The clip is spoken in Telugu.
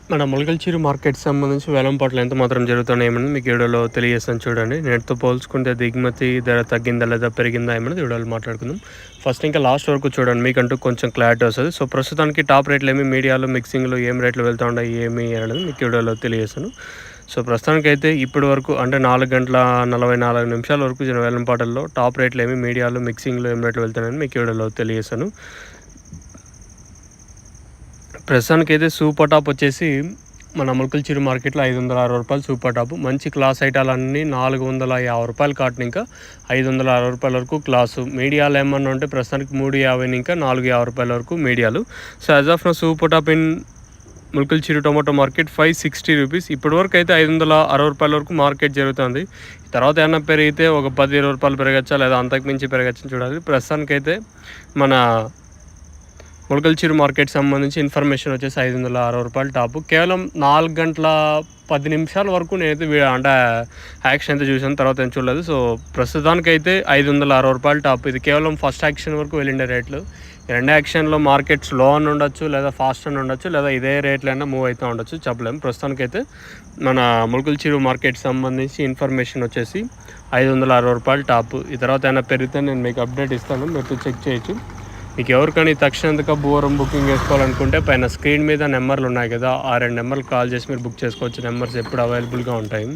మన మొలకల్చూరు మార్కెట్‌కి సంబంధించి వేలంపాట్లు ఎంత మాత్రం జరుగుతున్నాయేమని మీకు ఈ వీడియోలో తెలియజేస్తాను చూడండి. నేటితో పోల్చుకుంటే దిగుమతి ధర తగ్గిందా లేదా పెరిగిందా ఏమన్నది వీడియోలో మాట్లాడుకుందాం. ఫస్ట్ ఇంకా లాస్ట్ వరకు చూడండి, మీకంటూ కొంచెం క్లారిటీ వస్తది. సో, ప్రస్తుతానికి టాప్ రేట్లేమి, మీడియాలో, మిక్సింగ్‌లో ఏం రేట్లు వెళ్తా ఉన్నాయి, ఏమి అనేది మీకు ఈ వీడియోలో తెలియజేస్తాను. సో, ప్రస్తుతానికైతే ఇప్పటి వరకు అంటే 4 గంటల 44 నిమిషాల వరకు జరిగిన వేలంపాటల్లో టాప్ రేట్లేమి, మీడియాలో, మిక్సింగ్‌లో ఏం రేట్లు వెళ్తున్నాయని మీకు ఈ వీడియోలో తెలియజేస్తాను. ప్రస్తుతానికైతే సూపర్ టాప్ వచ్చేసి మన మొలకల్చూరు మార్కెట్లో రూ. 560 సూపర్ టాప్. మంచి క్లాస్ ఐటాలన్నీ రూ. 450 కాటన్, ఇంకా రూ. 560 వరకు క్లాసు. మీడియాలు ఏమన్నా ఉంటే ప్రస్తుతానికి 350 ఇంకా రూ. 450 వరకు మీడియాలు. So as of now super top in Molakalchuru tomato market రూ. 560. ఇప్పటి వరకు అయితే రూ. 560 వరకు మార్కెట్ జరుగుతుంది. తర్వాత ఏమన్నా పెరిగితే ఒక రూ. 10 పెరగచ్చా లేదా అంతకుమించి పెరగచ్చని చూడాలి. ప్రస్తుతానికైతే మన మొలకల్చూరు మార్కెట్ సంబంధించి ఇన్ఫర్మేషన్ వచ్చేసి రూ. 560 టాపు. కేవలం 4 గంటల 10 నిమిషాల వరకు నేనైతే అంటే యాక్షన్ అయితే చూసాను, తర్వాత ఏం చూడలేదు. సో ప్రస్తుతానికైతే రూ. 560 టాప్. ఇది కేవలం ఫస్ట్ యాక్షన్ వరకు వెళ్ళిండే రేట్లు. రెండో యాక్షన్లో మార్కెట్ స్లో అని ఉండొచ్చు, లేదా ఫాస్ట్ అని ఉండొచ్చు, లేదా ఇదే రేట్లైనా మూవ్ అవుతూ ఉండొచ్చు, చెప్పలేము. ప్రస్తుతానికైతే మన మొలకల్చూరు మార్కెట్ సంబంధించి ఇన్ఫర్మేషన్ వచ్చేసి రూ. 560 టాప్. ఈ తర్వాత ఏమైనా పెరిగితే నేను మీకు అప్డేట్ ఇస్తాను, మీరు చెక్ చేయొచ్చు. మీకు ఎవరికైనా తక్షణంగా బోరం బుకింగ్ చేసుకోవాలనుకుంటే పైన స్క్రీన్ మీద నెంబర్లు ఉన్నాయి కదా, ఆ 2 నెంబర్లు కాల్ చేసి మీరు బుక్ చేసుకోవచ్చు. నెంబర్స్ ఎప్పుడు అవైలబుల్గా ఉంటాయి.